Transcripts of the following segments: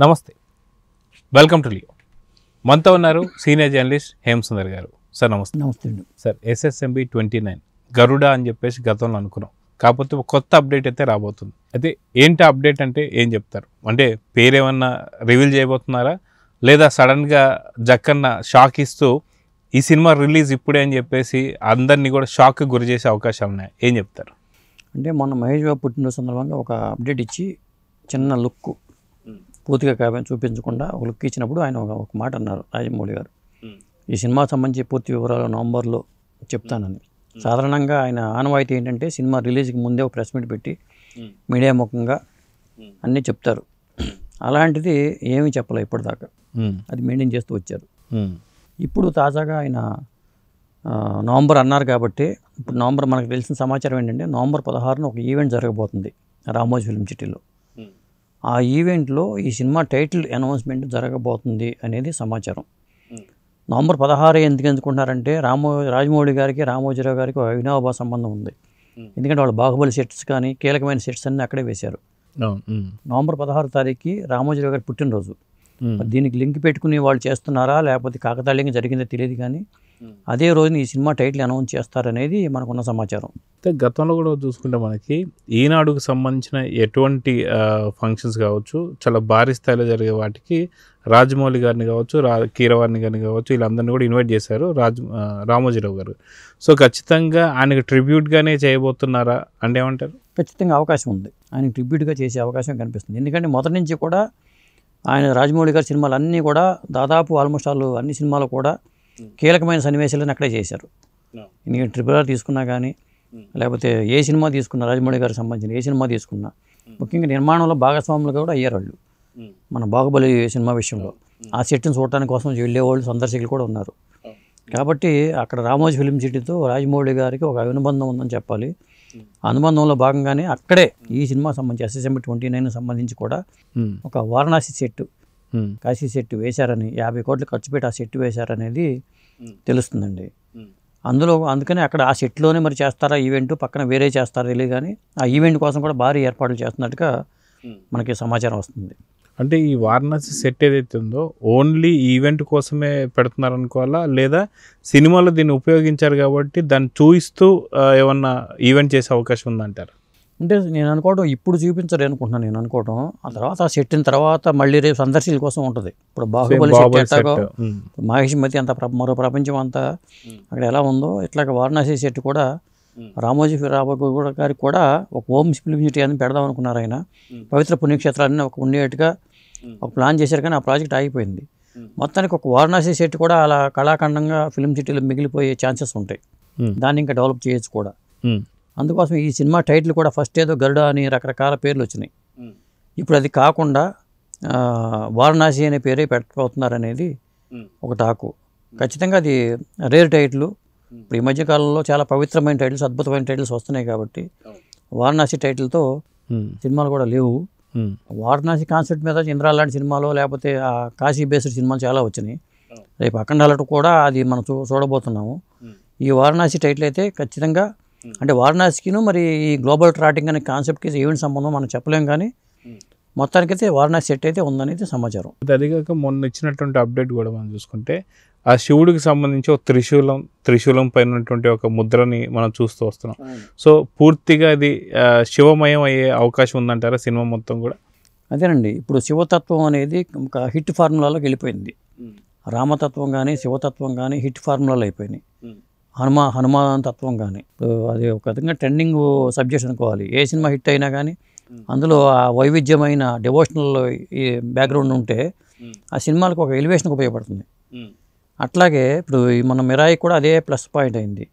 నమస్తే, welcome to Leo. మనతో ఉన్నారు సీనియర్ జర్నలిస్ట్ హేమసుందర్ గారు. సార్ నమస్తే. నమస్తే అండి. సార్, SSMB 29 గరుడ అని చెప్పేసి గతంలో అనుకున్నాం, కాకపోతే ఒక కొత్త అప్డేట్ అయితే రాబోతుంది. అయితే ఏంటి అప్డేట్ అంటే ఏం చెప్తారు? అంటే పేరేమన్నా రివీల్ చేయబోతున్నారా, లేదా సడన్గా జక్కన్న షాక్ ఇస్తూ ఈ సినిమా రిలీజ్ ఇప్పుడే అని చెప్పేసి అందరినీ కూడా షాక్కి గురి చేసే అవకాశాలు ఉన్నాయి? ఏం చెప్తారు? అంటే మొన్న మహేష్ బాబు పుట్టినరోజు సందర్భంగా ఒక అప్డేట్ ఇచ్చి చిన్న లుక్ పూర్తిగా చూపించకుండా ఒక లుక్ ఇచ్చినప్పుడు ఆయన ఒక మాట అన్నారు రాజమౌళి గారు, ఈ సినిమాకి సంబంధించి పూర్తి వివరాలు నవంబర్లో చెప్తానని. సాధారణంగా ఆయన ఆనవాయితీ ఏంటంటే సినిమా రిలీజ్కి ముందే ఒక ప్రెస్ మీట్ పెట్టి మీడియా ముఖంగా అన్నీ చెప్తారు. అలాంటిది ఏమీ చెప్పలే ఇప్పటిదాకా, అది మెయింటైన్ చేస్తూ వచ్చారు. ఇప్పుడు తాజాగా ఆయన నవంబర్ అన్నారు కాబట్టి, ఇప్పుడు నవంబర్ మనకు తెలిసిన సమాచారం ఏంటంటే నవంబర్ 16న ఒక ఈవెంట్ జరగబోతుంది రామోజీ ఫిల్మ్ సిటీలో. ఆ ఈవెంట్లో ఈ సినిమా టైటిల్ అనౌన్స్మెంట్ జరగబోతుంది అనేది సమాచారం. నవంబర్ 16 ఎందుకు ఎంచుకుంటున్నారంటే రాజమౌళి గారికి రామోజీరావు గారికి ఒక అవినాభావ సంబంధం ఉంది. ఎందుకంటే వాళ్ళు బాహుబలి సెట్స్ కానీ కీలకమైన సెట్స్ అన్నీ అక్కడే వేశారు. నవంబర్ 16 తారీఖుకి రామోజీరావు గారి పుట్టినరోజు. దీనికి లింక్ పెట్టుకుని వాళ్ళు చేస్తున్నారా లేకపోతే కాకతాళీయంగా జరిగిందో తెలియదు, కానీ అదే రోజున ఈ సినిమా టైటిల్ అనౌన్స్ చేస్తారనేది మనకున్న సమాచారం. గతంలో కూడా చూసుకుంటే మనకి ఈనాడుకు సంబంధించిన ఎటువంటి ఫంక్షన్స్ కావచ్చు, చాలా భారీ స్థాయిలో జరిగే వాటికి రాజమౌళి గారిని కావచ్చు, కీరవాణి గారిని కావచ్చు, వీళ్ళందరినీ కూడా ఇన్వైట్ చేశారు రామోజీరావు గారు. సో ఖచ్చితంగా ఆయనకు ట్రిబ్యూట్గానే చేయబోతున్నారా అంటే ఏమంటారు? ఖచ్చితంగా అవకాశం ఉంది, ఆయనకు ట్రిబ్యూట్గా చేసే అవకాశం కనిపిస్తుంది. ఎందుకంటే మొదటి నుంచి కూడా ఆయన రాజమౌళి గారి సినిమాలు అన్నీ కూడా దాదాపు ఆల్మోస్ట్ ఆల్ అన్ని సినిమాలు కూడా కీలకమైన సన్నివేశాలను అక్కడే చేశారు. ఎందుకంటే RRR తీసుకున్నా కానీ లేకపోతే ఏ సినిమా తీసుకున్నా, రాజమౌళి గారికి సంబంధించిన ఏ సినిమా తీసుకున్నా, ముఖ్యంగా నిర్మాణంలో భాగస్వాములుగా కూడా అయ్యారు వాళ్ళు. మన బాహుబలి సినిమా విషయంలో ఆ సెట్ని చూడటానికి కోసం వెళ్ళేవాళ్ళు, సందర్శకులు కూడా ఉన్నారు. కాబట్టి అక్కడ రామోజీ ఫిల్మ్ సిటీతో రాజమౌళి గారికి ఒక అనుబంధం ఉందని చెప్పాలి. అనుబంధంలో భాగంగానే అక్కడే ఈ సినిమా సంబంధించి SSMB 29 సంబంధించి కూడా ఒక వారణాసి సెట్, కాశీ సెట్ వేశారని, 50 కోట్లు ఖర్చు పెట్టి ఆ సెట్ వేశారనేది తెలుస్తుందండి. అందుకని అక్కడ ఆ సెట్లోనే మరి చేస్తారా ఈవెంట్, పక్కన వేరే చేస్తారా తెలియదు, కానీ ఆ ఈవెంట్ కోసం కూడా భారీ ఏర్పాట్లు చేస్తున్నట్టుగా మనకి సమాచారం వస్తుంది. అంటే ఈ వారణాసి సెట్ ఏదైతే ఉందో ఓన్లీ ఈవెంట్ కోసమే పెడుతున్నారు అనుకోవాలా, లేదా సినిమాలో దీన్ని ఉపయోగించారు కాబట్టి దాన్ని చూపిస్తూ ఏమన్నా ఈవెంట్ చేసే అవకాశం ఉందంటారు? అంటే నేను అనుకోవడం ఇప్పుడు చూపించరు అనుకుంటున్నాను. నేను అనుకోవడం ఆ తర్వాత ఆ సెట్టిన తర్వాత మళ్ళీ రేపు సందర్శకుల కోసం ఉంటుంది. ఇప్పుడు బాహుబలి సెట్ మహిషమతి అంత మరో ప్రపంచం అంతా అక్కడ ఎలా ఉందో, ఇట్లాగ వారణాసి సెట్ కూడా రామోజీ గారికి కూడా ఒక హోమ్ ఫిల్మ్ సిటీ అని పెడదాం అనుకున్నారు. ఆయన పవిత్ర పుణ్యక్షేత్రాన్ని ఒక ఉండేట్టుగా ఒక ప్లాన్ చేశారు, కానీ ఆ ప్రాజెక్ట్ ఆగిపోయింది. మొత్తానికి ఒక వారణాసి సెట్ కూడా అలా కళాఖండంగా ఫిల్మ్ సిటీలో మిగిలిపోయే ఛాన్సెస్ ఉంటాయి. దాన్ని ఇంకా డెవలప్ చేయొచ్చు కూడా. అందుకోసం ఈ సినిమా టైటిల్ కూడా ఫస్ట్ ఏదో గరుడ అని రకరకాల పేర్లు వచ్చినాయి. ఇప్పుడు అది కాకుండా వారణాసి అనే పేరే పెట్టబోతున్నారనేది ఒక టాకు. ఖచ్చితంగా అది రేర్ టైటిల్. ఇప్పుడు ఈ మధ్యకాలంలో చాలా పవిత్రమైన టైటిల్స్, అద్భుతమైన టైటిల్స్ వస్తున్నాయి కాబట్టి వారణాసి టైటిల్తో సినిమాలు కూడా లేవు. వారణాసి కాన్సెప్ట్ మీద ఇంద్రా లాంటి సినిమాలు లేకపోతే ఆ కాశీ బేస్డ్ సినిమాలు చాలా వచ్చినాయి. రేపు అఖండాలటు కూడా అది మనం చూడబోతున్నాము. ఈ వారణాసి టైటిల్ అయితే ఖచ్చితంగా, అంటే వారణాసికిను మరి ఈ గ్లోబల్ ట్రాటింగ్ అనే కాన్సెప్ట్కి ఈవెంట్ సంబంధం మనం చెప్పలేం, కానీ మొత్తానికైతే వారణాసి సెట్ అయితే ఉందనేది సమాచారం. అదిగాక మొన్న ఇచ్చినటువంటి అప్డేట్ కూడా మనం చూసుకుంటే ఆ శివుడికి సంబంధించి ఒక త్రిశూలం పైన ఉన్నటువంటి ఒక ముద్రని మనం చూస్తూ వస్తున్నాం. సో పూర్తిగా అది శివమయం అయ్యే అవకాశం ఉందంటారా సినిమా మొత్తం కూడా? అదేనండి, ఇప్పుడు శివతత్వం అనేది ఒక హిట్ ఫార్ములాలోకి వెళ్ళిపోయింది. రామతత్వం కానీ శివతత్వం కానీ హిట్ ఫార్ములాలో అయిపోయినాయి. హనుమాన్ తత్వం కానీ అది ఒక విధంగా ట్రెండింగ్ సబ్జెక్ట్ అనుకోవాలి. ఏ సినిమా హిట్ అయినా కానీ అందులో ఆ వైవిధ్యమైన డివోషనల్ ఈ బ్యాక్గ్రౌండ్ ఉంటే ఆ సినిమాలకు ఒక ఎలివేషన్కి ఉపయోగపడుతుంది. అట్లాగే ఇప్పుడు మన మిరాయి కూడా అదే ప్లస్ పాయింట్ అయింది.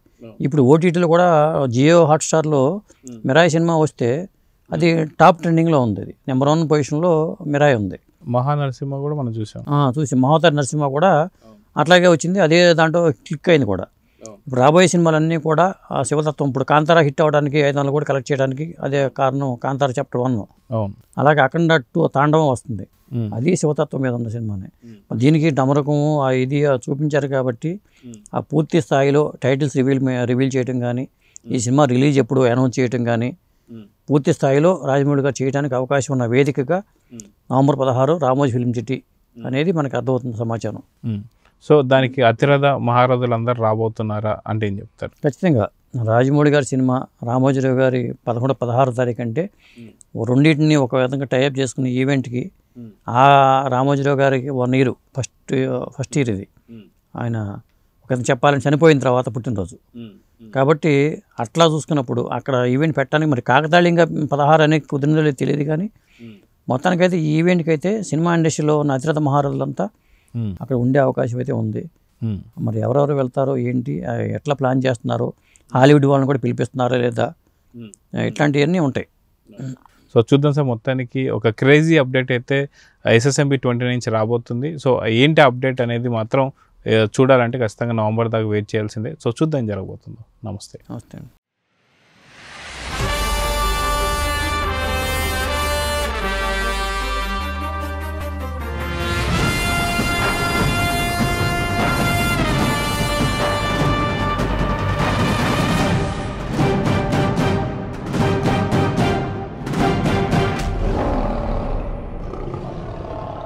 ఇప్పుడు OTTలో కూడా జియో హాట్స్టార్లో మిరాయి సినిమా వస్తే అది టాప్ ట్రెండింగ్లో ఉంది. అది నెంబర్ 1 పొజిషన్లో మిరాయి ఉంది. మహానరసింహ కూడా మనం చూసి మహోదర్ నరసింహ కూడా అట్లాగే వచ్చింది, అదే దాంట్లో క్లిక్ అయింది కూడా. ఇప్పుడు రాబోయే సినిమాలన్నీ కూడా ఆ శివతత్వం, ఇప్పుడు కాంతారా హిట్ అవ్వడానికి 500 కూడా కలెక్ట్ చేయడానికి అదే కారణం. కాంతారా చాప్టర్ 1, అలాగే అఖండ 2 తాండవం వస్తుంది, అది శివతత్వం మీద ఉన్న సినిమానే. దీనికి డమరకం ఇది చూపించారు కాబట్టి ఆ పూర్తి స్థాయిలో టైటిల్స్ రివీల్ చేయడం కానీ, ఈ సినిమా రిలీజ్ ఎప్పుడు అనౌన్స్ చేయడం కానీ పూర్తి స్థాయిలో రాజమౌళి గారు చేయడానికి అవకాశం ఉన్న వేదికగా నవంబర్ 16 రామోజీ ఫిల్మ్ సిటీ అనేది మనకు అర్థమవుతుంది సమాచారం. సో దానికి అతిరథ మహారథులందరూ రాబోతున్నారా అంటే ఏం చెప్తారు? ఖచ్చితంగా రాజమౌళి గారి సినిమా రామోజీరావు గారి 11, 16 తారీఖు అంటే రెండింటిని ఒక విధంగా టైఅప్ చేసుకునే ఈవెంట్కి ఆ రామోజీరావు గారికి 1 year ఫస్ట్ ఇయర్ ఇది. ఆయన ఒక విధంగా చెప్పాలని చనిపోయిన తర్వాత పుట్టినరోజు కాబట్టి అట్లా చూసుకున్నప్పుడు అక్కడ ఈవెంట్ పెట్టడానికి మరి కాకతాళీయంగా 16 అనేది కుదిరిందో లేదో తెలియదు, కానీ మొత్తానికైతే ఈ ఈవెంట్కి అయితే సినిమా ఇండస్ట్రీలో ఉన్న అతిరథ మహారథులంతా అక్కడ ఉండే అవకాశం అయితే ఉంది. మరి ఎవరెవరు వెళ్తారో ఏంటి, ఎట్లా ప్లాన్ చేస్తున్నారో, హాలీవుడ్ వాళ్ళని కూడా పిలిపిస్తున్నారా లేదా, ఇట్లాంటివన్నీ ఉంటాయి. సో చూద్దాం సార్. మొత్తానికి ఒక క్రేజీ అప్డేట్ అయితే SSMB 20 నుంచి రాబోతుంది. సో ఏంటి అప్డేట్ అనేది మాత్రం చూడాలంటే ఖచ్చితంగా నవంబర్ దాకా వెయిట్ చేయాల్సిందే. సో చూద్దాం జరగబోతుందో. నమస్తే. నమస్తే.